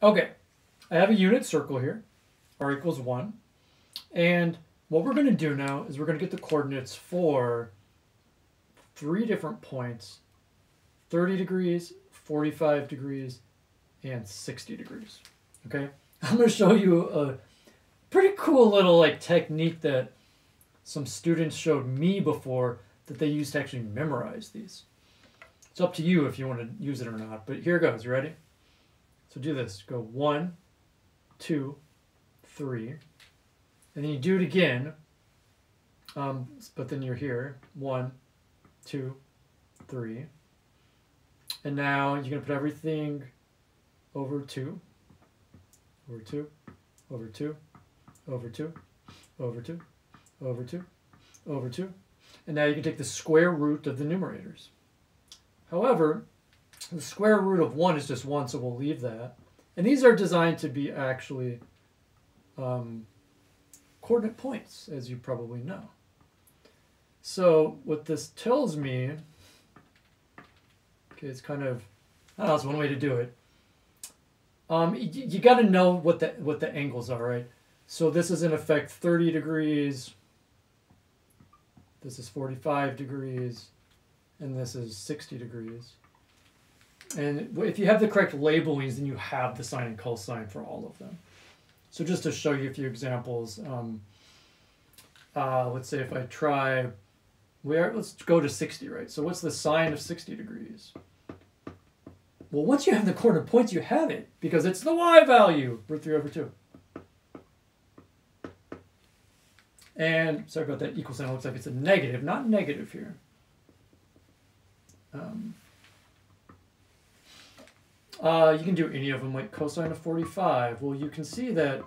Okay, I have a unit circle here, r equals 1. And what we're going to do now is we're going to get the coordinates for 3 different points, 30 degrees, 45 degrees, and 60 degrees. Okay, I'm going to show you a pretty cool little technique that some students showed me before that they used to actually memorize these. It's up to you if you want to use it or not, but here goes. You ready? So do this. Go 1, 2, 3, and then you do it again, but then you're here. 1, 2, 3, and now you're going to put everything over 2, over 2, over 2, over 2, over 2, over 2, over 2, and now you can take the square root of the numerators. However, the square root of 1 is just 1, so we'll leave that. And these are designed to be actually coordinate points, as you probably know. So what this tells me, okay, it's kind of, I don't know, it's one way to do it. You got to know what the angles are, right? So this is in effect 30 degrees, this is 45 degrees, and this is 60 degrees. And if you have the correct labelings, then you have the sine and cosine for all of them. So just to show you a few examples, let's say if I try, let's go to 60, right? So what's the sine of 60 degrees? Well, once you have the coordinate points, you have it, because it's the y value, root 3 over 2. And, sorry about that, equal sign looks like it's a negative, not negative here. You can do any of them, like cosine of 45. Well, you can see that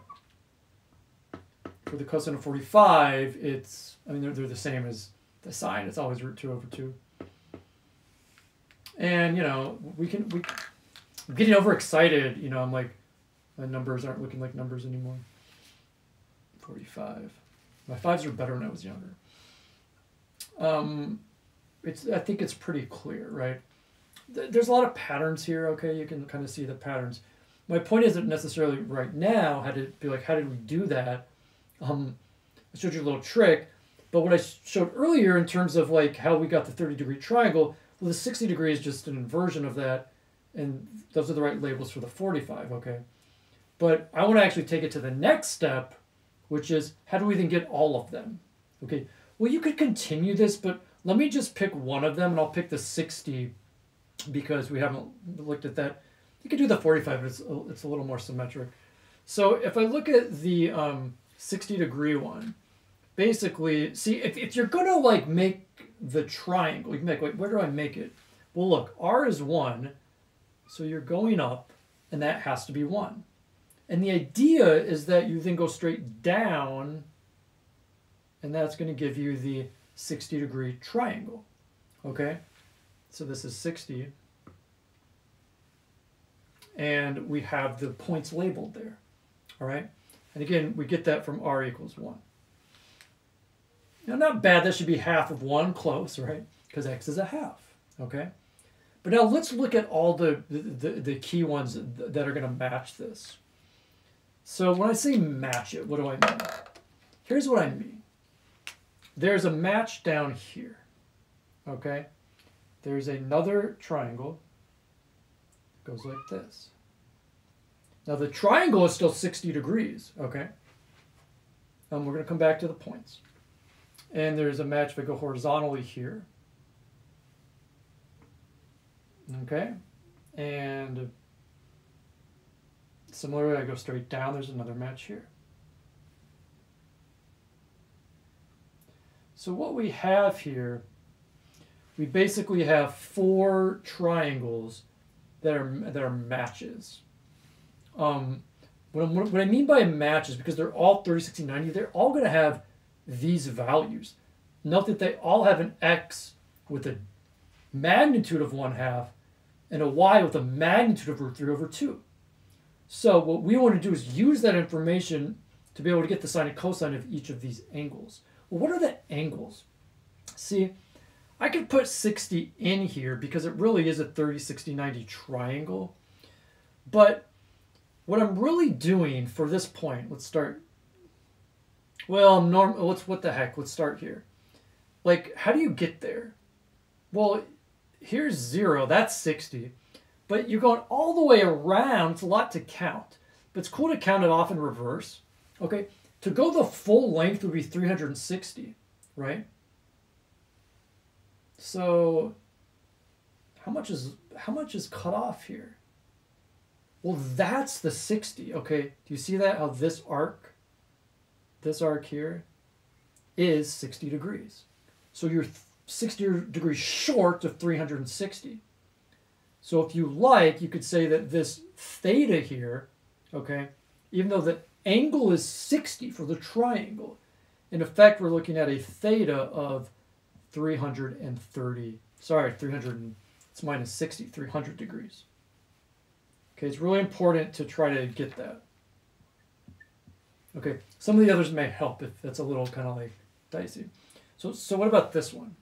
for the cosine of 45, it's, I mean, they're the same as the sine. It's always root 2 over 2. And, you know, I'm getting overexcited. You know, I'm like, my numbers aren't looking like numbers anymore. 45. My 5s were better when I was younger. I think it's pretty clear, right? There's a lot of patterns here, okay? You can kind of see the patterns. My point isn't necessarily right now how to be like, how did we do that? I showed you a little trick, but what I showed earlier in terms of like how we got the 30-degree triangle, well, the 60 degree is just an inversion of that, and those are the right labels for the 45, okay? But I want to actually take it to the next step, which is how do we then get all of them? Okay, well, you could continue this, but let me just pick one of them, and I'll pick the 60 because we haven't looked at that. You could do the 45, but it's a little more symmetric. So if I look at the 60-degree one, basically, see, if you're going to like make the triangle, you can make, where do I make it? Well, look, r is 1, so you're going up, and that has to be 1. And the idea is that you then go straight down, and that's going to give you the 60-degree triangle, okay? So this is 60, and we have the points labeled there, all right? And again, we get that from r equals 1. Now, not bad. That should be half of 1, close, right? Because x is a half, okay? But now let's look at all the key ones that are going to match this. So when I say match it, what do I mean? Here's what I mean. There's a match down here, okay? There's another triangle. It goes like this. Now the triangle is still 60 degrees, okay? We're going to come back to the points. And there's a match if I go horizontally here. Okay? And similarly, I go straight down, there's another match here. So what we have here, we basically have 4 triangles that are matches. What I mean by a match is because they're all 30, 60, 90, they're all going to have these values. Note that they all have an x with a magnitude of 1/2 and a y with a magnitude of root 3 over 2. So what we want to do is use that information to be able to get the sine and cosine of each of these angles. Well, what are the angles? See, I could put 60 in here because it really is a 30, 60, 90 triangle. But what I'm really doing for this point, let's start, well, what the heck, let's start here. Like, how do you get there? Well, here's 0, that's 60. But you're going all the way around. It's a lot to count. But it's cool to count it off in reverse. Okay? To go the full length would be 360, right? So how much is cut off here? Well, that's the 60, okay? Do you see that? How this arc here is 60 degrees. So you're 60 degrees short of 360. So if you like, you could say that this theta here, okay, even though the angle is 60 for the triangle, in effect we're looking at a theta of 330, it's minus 60, 300 degrees. Okay, it's really important to try to get that. Okay, some of the others may help if that's a little kind of like dicey. So what about this one?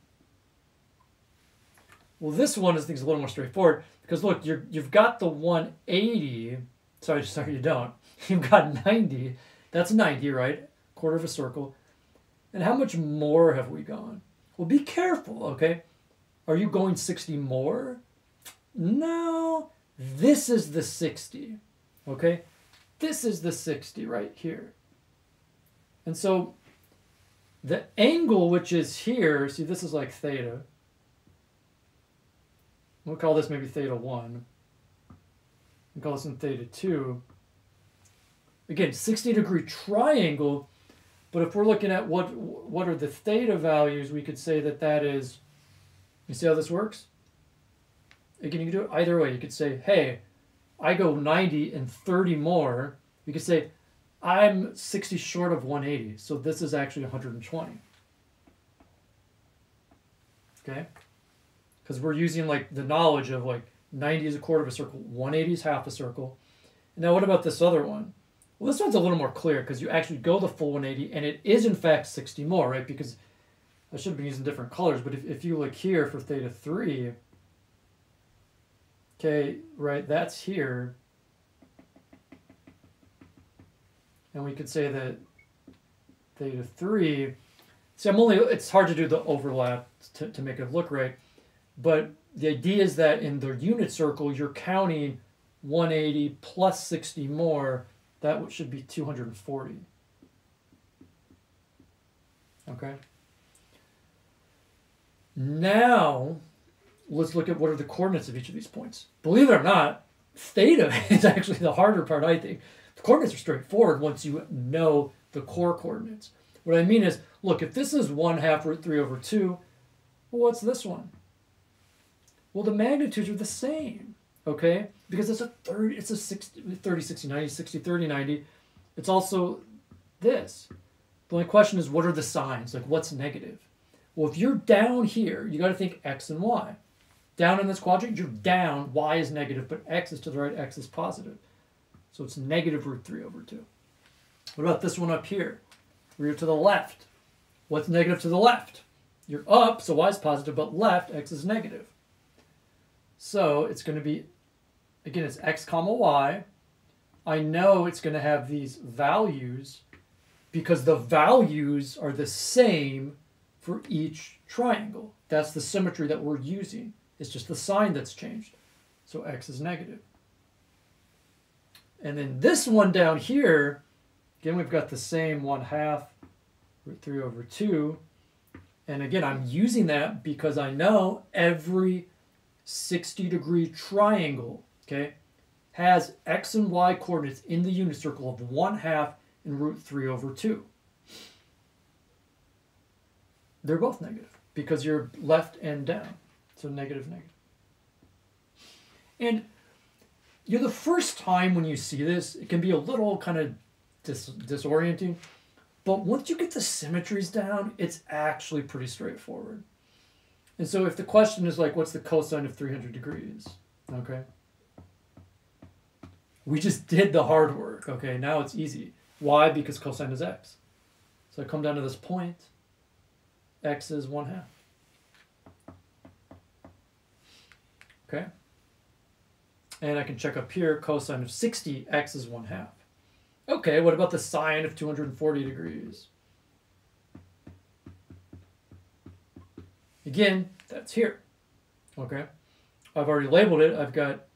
Well, this one is a little more straightforward because look, you've got the 180. Sorry, you don't. You've got 90. That's 90, right? Quarter of a circle. And how much more have we gone? Well, be careful, okay? Are you going 60 more? No. This is the 60, okay? This is the 60 right here. And so the angle which is here, see, this is like theta. We'll call this maybe theta 1. We'll call this in theta 2. Again, 60-degree triangle, but if we're looking at what are the theta values, we could say that is, you see how this works? Again, you can do it either way. You could say, hey, I go 90 and 30 more. You could say, I'm 60 short of 180, so this is actually 120. Okay? Because we're using like the knowledge of like 90 is a quarter of a circle, 180 is half a circle. Now what about this other one? Well, this one's a little more clear because you actually go the full 180 and it is in fact 60 more, right? Because I should have been using different colors, but if you look here for theta 3, okay, right, that's here. And we could say that theta 3, see, it's hard to do the overlap to make it look right. But the idea is that in the unit circle, you're counting 180 plus 60 more. That should be 240. Okay? Now, let's look at what are the coordinates of each of these points. Believe it or not, theta is actually the harder part, I think. The coordinates are straightforward once you know the core coordinates. What I mean is, look, if this is 1/2 root 3 over 2, well, what's this one? Well, the magnitudes are the same, okay? Because it's a 60, 30, 60, 90, 60, 30, 90. It's also this. The only question is, what are the signs? Like, what's negative? Well, if you're down here, you got to think x and y. Down in this quadrant, you're down, y is negative, but x is to the right, x is positive. So it's negative root 3 over 2. What about this one up here? We're to the left. What's negative to the left? You're up, so y is positive, but left, x is negative. So it's going to be, again, it's x comma y. I know it's going to have these values because the values are the same for each triangle. That's the symmetry that we're using. It's just the sign that's changed. So x is negative. And then this one down here, again, we've got the same 1/2 root 3 over 2. And again, I'm using that because I know every 60-degree triangle, okay, has x and y coordinates in the unit circle of 1/2 and root 3 over 2. They're both negative because you're left and down. So negative, negative. And the first time when you see this, it can be a little kind of disorienting. But once you get the symmetries down, it's actually pretty straightforward. And so if the question is like, what's the cosine of 300 degrees? Okay. We just did the hard work. Okay, now it's easy. Why? Because cosine is x. So I come down to this point. X is 1/2. Okay. And I can check up here, cosine of 60, x is 1/2. Okay, what about the sine of 240 degrees? Again, that's here. Okay, I've already labeled it. I've got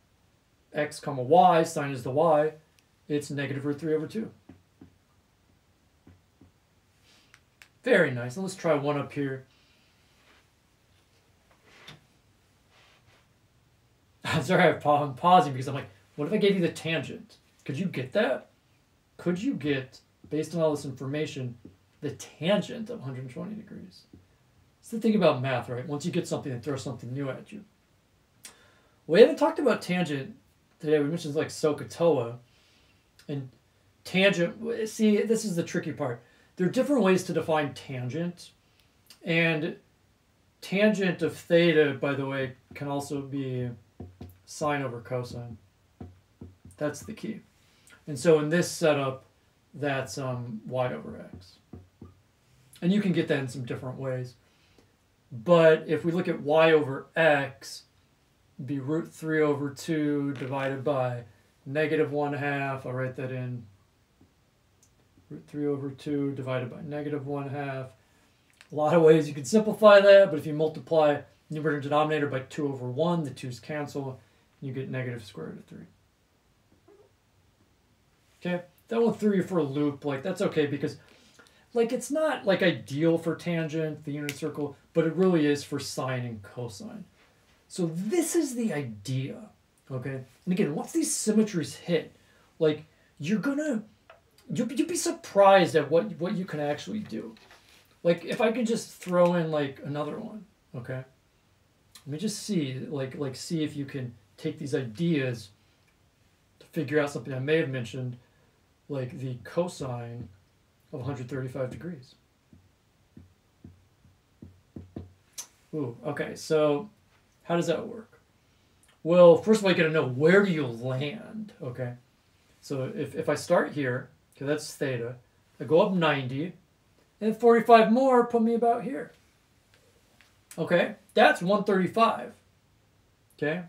x comma y, sine is the y. It's negative root 3 over 2. Very nice. And let's try one up here. Sorry, I'm pausing because I'm like, what if I gave you the tangent? Could you get that? Could you get, based on all this information, the tangent of 120 degrees? It's the thing about math, right? Once you get something, it throws something new at you. We haven't talked about tangent today. We mentioned like SOHCAHTOA. And tangent, see, this is the tricky part. There are different ways to define tangent. And tangent of theta, by the way, can also be sine over cosine. That's the key. And so in this setup, that's y over x. And you can get that in some different ways. But if we look at y over x, it'd be root 3 over 2 divided by negative 1/2. I'll write that in. Root 3 over 2 divided by negative 1/2. A lot of ways you can simplify that, but if you multiply numerator and denominator by 2 over 1, the 2's cancel, and you get negative square root of 3. Okay, that one threw you for a loop. Like, that's okay because, like, it's not like ideal for tangent, the unit circle, but it really is for sine and cosine. So this is the idea, okay? And again, once these symmetries hit, like, you'll be surprised at what you can actually do. Like, if I could just throw in, like, another one, okay? Let me just see, like see if you can take these ideas to figure out something I may have mentioned, like the cosine of 135 degrees. Ooh, okay, so how does that work? Well, first of all, you got to know, where do you land, okay? So if I start here, okay, that's theta, I go up 90, and 45 more put me about here. Okay, that's 135, okay?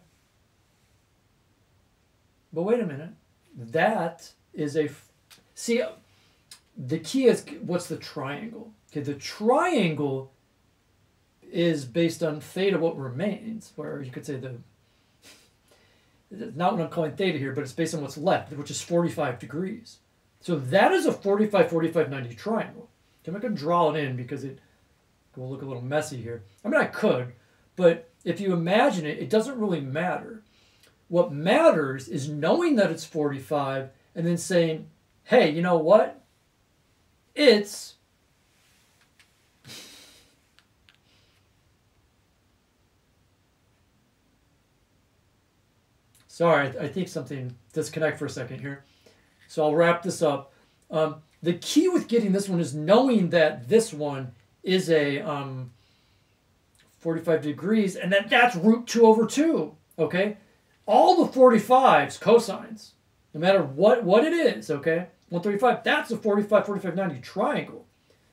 But wait a minute, that is see, the key is, what's the triangle? Okay, the triangle is based on theta, what remains, where you could say not what I'm calling theta here, but it's based on what's left, which is 45 degrees. So that is a 45, 45, 90 triangle. I'm not going to draw it in because it will look a little messy here. I mean, I could, but if you imagine it, it doesn't really matter. What matters is knowing that it's 45 and then saying, hey, you know what? It's sorry, I think something disconnect for a second here. So I'll wrap this up. The key with getting this one is knowing that this one is a 45 degrees and that's root 2 over 2, okay? All the 45's cosines, no matter what it is, okay? 135, that's a 45, 45, 90 triangle.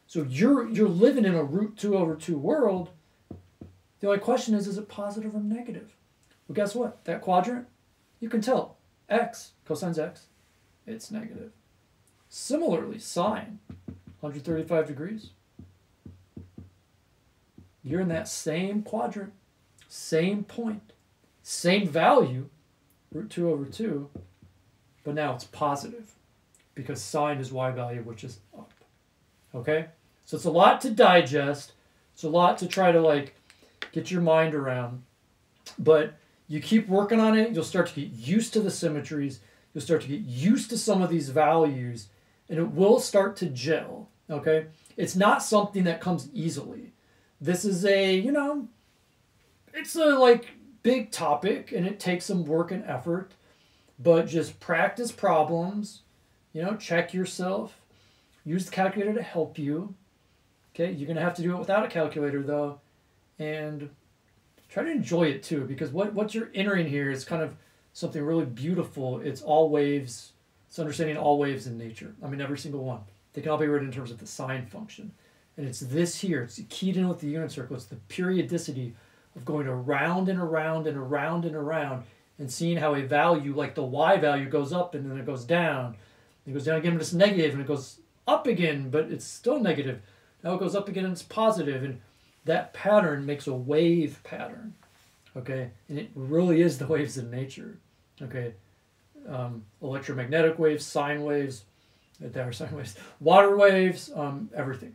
So you're living in a root 2 over 2 world. The only question is it positive or negative? Well, guess what? That quadrant, you can tell, x, cosine's x, it's negative. Similarly, sine, 135 degrees. You're in that same quadrant, same point, same value, root 2 over 2, but now it's positive because sine is y value, which is up. Okay? So it's a lot to digest. It's a lot to try to, like, get your mind around. But you keep working on it, you'll start to get used to the symmetries. You'll start to get used to some of these values, and it will start to gel, okay? It's not something that comes easily. This is it's a, like, big topic, and it takes some work and effort, but just practice problems, check yourself, use the calculator to help you, okay? You're going to have to do it without a calculator, though, and try to enjoy it, too, because what you're entering here is kind of something really beautiful. It's all waves. It's understanding all waves in nature. I mean, every single one. They can all be written in terms of the sine function. And it's this here. It's keyed in with the unit circle. It's the periodicity of going around and around and around and around and seeing how a value, like the y value, goes up and then it goes down. It goes down again, but it's negative, and it goes up again, but it's still negative. Now it goes up again and it's positive, and that pattern makes a wave pattern, okay? And it really is the waves in nature, okay? Electromagnetic waves, sine waves, there are sine waves, water waves, everything.